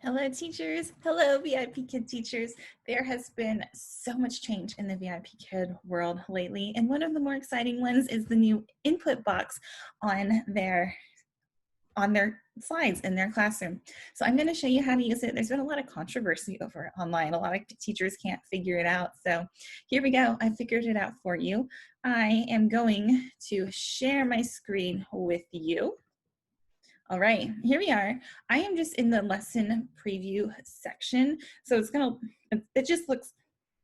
Hello teachers, hello VIPKid teachers. There has been so much change in the VIPKid world lately, and one of the more exciting ones is the new input box on their slides in their classroom. So I'm going to show you how to use it. There's been a lot of controversy over it online. A lot of teachers can't figure it out. So here we go. I figured it out for you. I am going to share my screen with you. All right, here we are. I am just in the lesson preview section. So it just looks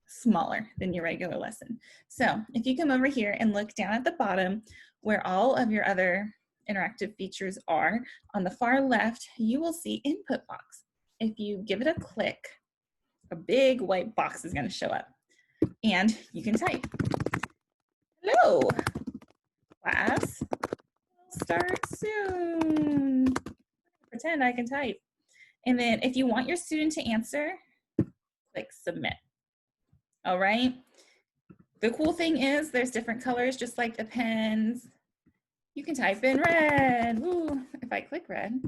smaller than your regular lesson. So if you come over here and look down at the bottom where all of your other interactive features are, on the far left, you will see input box. If you give it a click, a big white box is gonna show up and you can type. Hello, class. Start soon. Pretend I can type. And then if you want your student to answer, click submit. All right. The cool thing is there's different colors, just like the pens. You can type in red. Ooh, if I click red,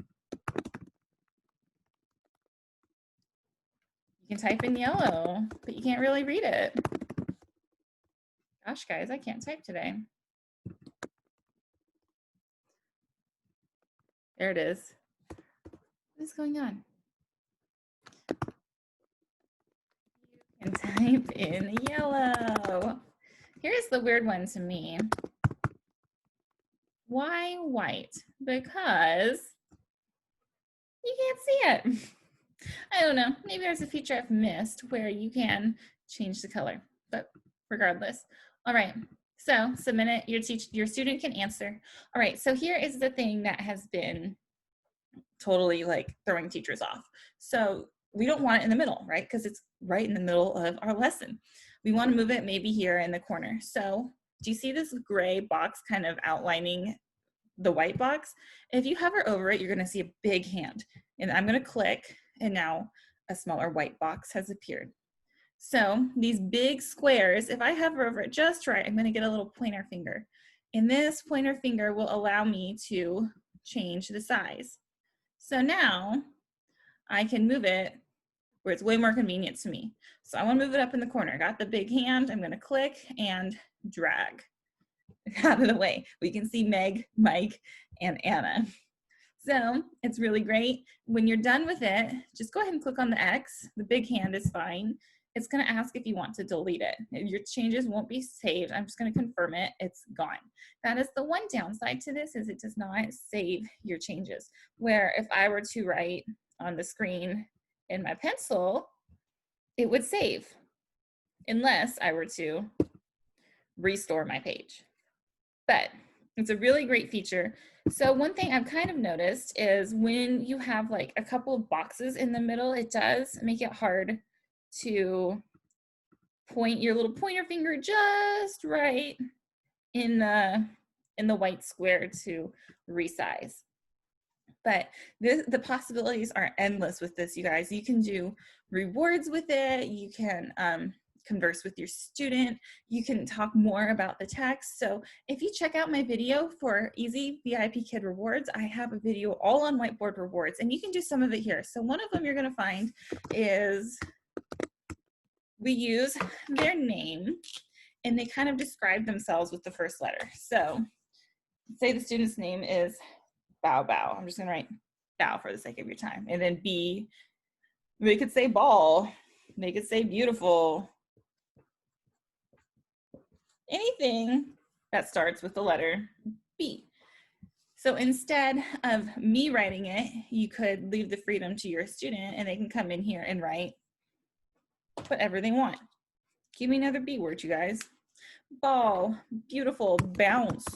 you can type in yellow, but you can't really read it. Gosh, guys, I can't type today. There it is. What is going on? You can type in yellow. Here's the weird one to me. Why white? Because you can't see it. I don't know. Maybe there's a feature I've missed where you can change the color, but regardless. All right. So submit it. Your student can answer. All right. So here is the thing that has been totally like throwing teachers off. So we don't want it in the middle, right? Because it's right in the middle of our lesson. We want to move it maybe here in the corner. So do you see this gray box kind of outlining the white box? If you hover over it, you're going to see a big hand. And I'm going to click, and now a smaller white box has appeared. So these big squares, if I hover over it just right, I'm going to get a little pointer finger. And this pointer finger will allow me to change the size. So now I can move it where it's way more convenient to me. So I want to move it up in the corner. Got the big hand. I'm going to click and drag out of the way. We can see Meg, Mike, and Anna. So it's really great. When you're done with it, just go ahead and click on the X. The big hand is fine. It's going to ask if you want to delete it. Your changes won't be saved. I'm just going to confirm it. It's gone. That is the one downside to this, is it does not save your changes. Where if I were to write on the screen in my pencil, it would save unless I were to restore my page. But it's a really great feature. So one thing I've kind of noticed is when you have like a couple of boxes in the middle, it does make it hard to point your little pointer finger just right in the white square to resize. But the possibilities are endless with this, you guys. You can do rewards with it. You can converse with your student. You can talk more about the text. So if you check out my video for easy VIPKid rewards, I have a video all on whiteboard rewards, and you can do some of it here. So one of them you're going to find is we use their name, and they kind of describe themselves with the first letter. So say the student's name is Bow Bow. I'm just going to write Bow for the sake of your time. And then B, they could say ball. They could say beautiful. Anything that starts with the letter B. So instead of me writing it, you could leave the freedom to your student, and they can come in here and write whatever they want. Give me another B word, you guys. Ball, beautiful, bounce.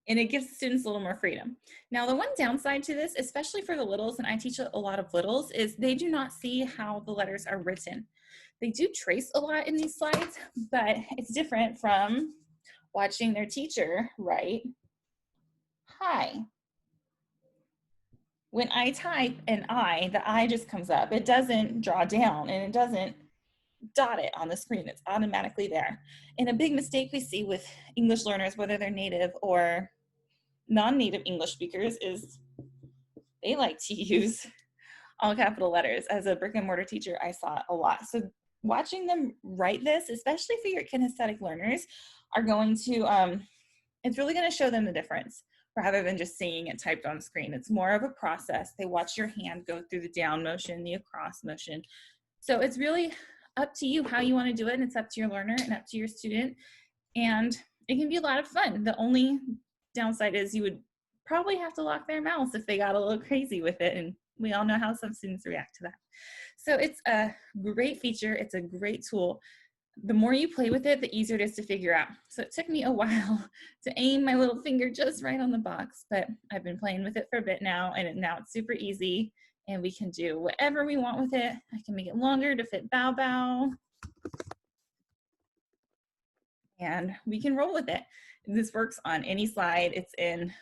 And it gives students a little more freedom. Now, the one downside to this, especially for the littles, and I teach a lot of littles, is they do not see how the letters are written. They do trace a lot in these slides, but it's different from watching their teacher write hi. When I type an I, the I just comes up. It doesn't draw down, and it doesn't dot it on the screen. It's automatically there. And a big mistake we see with English learners, whether they're native or non-native English speakers, is they like to use all capital letters. As a brick and mortar teacher, I saw it a lot. So watching them write this, especially for your kinesthetic learners, are going to, it's really going to show them the difference rather than just seeing it typed on screen. It's more of a process. They watch your hand go through the down motion, the across motion. So it's really up to you how you want to do it, and it's up to your learner and up to your student. And it can be a lot of fun. The only downside is you would probably have to lock their mouse if they got a little crazy with it, and we all know how some students react to that. So it's a great feature. It's a great tool. The more you play with it, the easier it is to figure out. So it took me a while to aim my little finger just right on the box, but I've been playing with it for a bit now, and now it's super easy, and we can do whatever we want with it. I can make it longer to fit bow bow, and we can roll with it. This works on any slide. It's in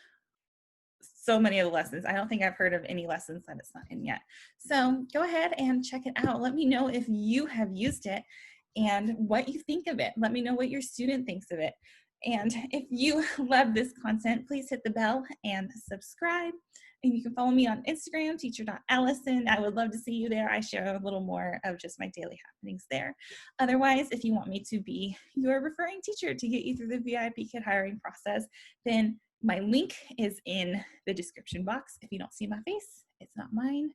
so many of the lessons. I don't think I've heard of any lessons that it's not in yet. So go ahead and check it out. Let me know if you have used it and what you think of it. Let me know what your student thinks of it. And if you love this content, please hit the bell and subscribe. And you can follow me on Instagram, teacher.allyson. I would love to see you there. I share a little more of just my daily happenings there. Otherwise, if you want me to be your referring teacher to get you through the VIPKid hiring process, then my link is in the description box. If you don't see my face, it's not mine.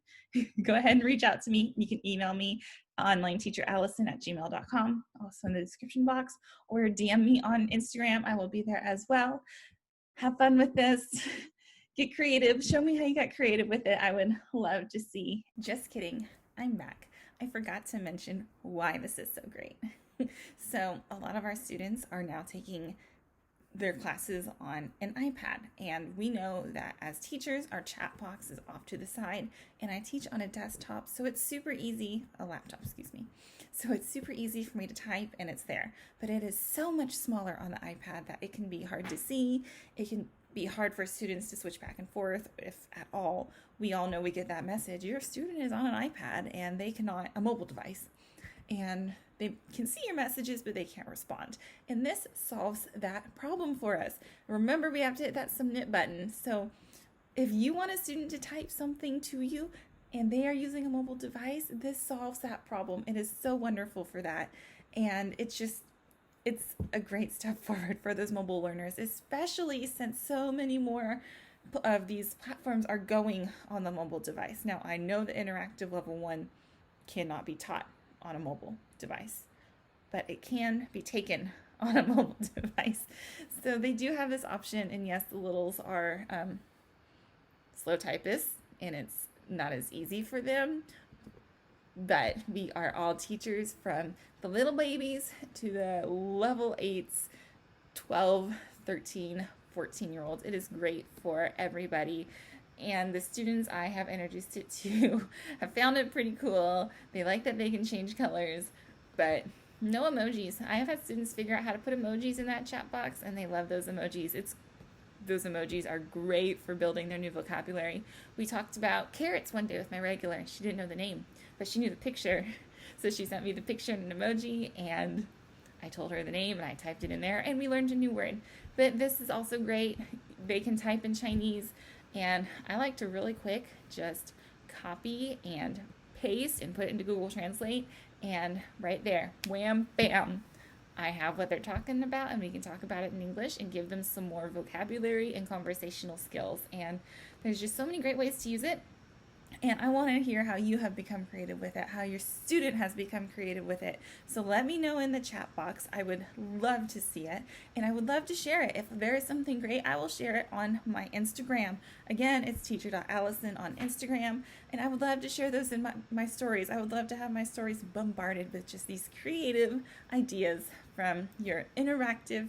Go ahead and reach out to me. You can email me, onlineteacherallyson@gmail.com, also in the description box, or DM me on Instagram. I will be there as well. Have fun with this. Get creative. Show me how you got creative with it. I would love to see. Just kidding. I'm back. I forgot to mention why this is so great. So a lot of our students are now taking their classes on an iPad, and we know that as teachers our chat box is off to the side, and I teach on a desktop, so it's super easy, a laptop, excuse me, so it's super easy for me to type and it's there, but it is so much smaller on the iPad that it can be hard to see. It can be hard for students to switch back and forth, if at all. We all know we get that message, your student is on an iPad and they cannot, a mobile device, and they can see your messages, but they can't respond. And this solves that problem for us. Remember, we have to hit that submit button. So if you want a student to type something to you and they are using a mobile device, this solves that problem. It is so wonderful for that. And it's a great step forward for those mobile learners, especially since so many more of these platforms are going on the mobile device. Now, I know the interactive level 1 cannot be taught on a mobile device, but it can be taken on a mobile device. So they do have this option, and yes, the littles are slow typists, and it's not as easy for them, but we are all teachers, from the little babies to the level 8s, 12, 13, 14-year-olds. It is great for everybody. And the students I have introduced it to have found it pretty cool. They like that they can change colors, but no emojis. I have had students figure out how to put emojis in that chat box, and they love those emojis. Those emojis are great for building their new vocabulary. We talked about carrots one day with my regular. She didn't know the name, but she knew the picture. So she sent me the picture and an emoji, and I told her the name, and I typed it in there, and we learned a new word. But this is also great. They can type in Chinese. And I like to really quick just copy and paste and put it into Google Translate, and right there, wham, bam, I have what they're talking about, and we can talk about it in English and give them some more vocabulary and conversational skills. And there's just so many great ways to use it. And I want to hear how you have become creative with it, how your student has become creative with it. So let me know in the chat box. I would love to see it, and I would love to share it. If there is something great, I will share it on my Instagram. Again, it's teacher.allyson on Instagram, and I would love to share those in my stories. I would love to have my stories bombarded with just these creative ideas from your interactive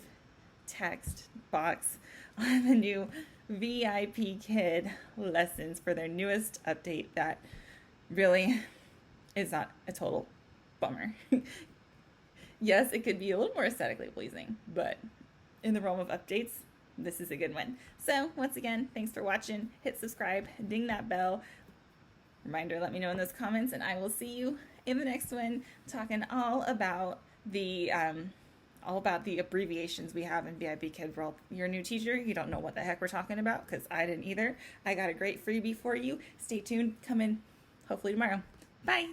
text box on the new VIPKid lessons for their newest update that really is not a total bummer. Yes, it could be a little more aesthetically pleasing, but in the realm of updates, this is a good one. So once again, thanks for watching. Hit subscribe, ding that bell. Reminder, let me know in those comments, and I will see you in the next one, talking all about the abbreviations we have in VIPKid world. You're a new teacher, you don't know what the heck we're talking about, because I didn't either. I got a great freebie for you. Stay tuned, come in. hopefully tomorrow. Bye.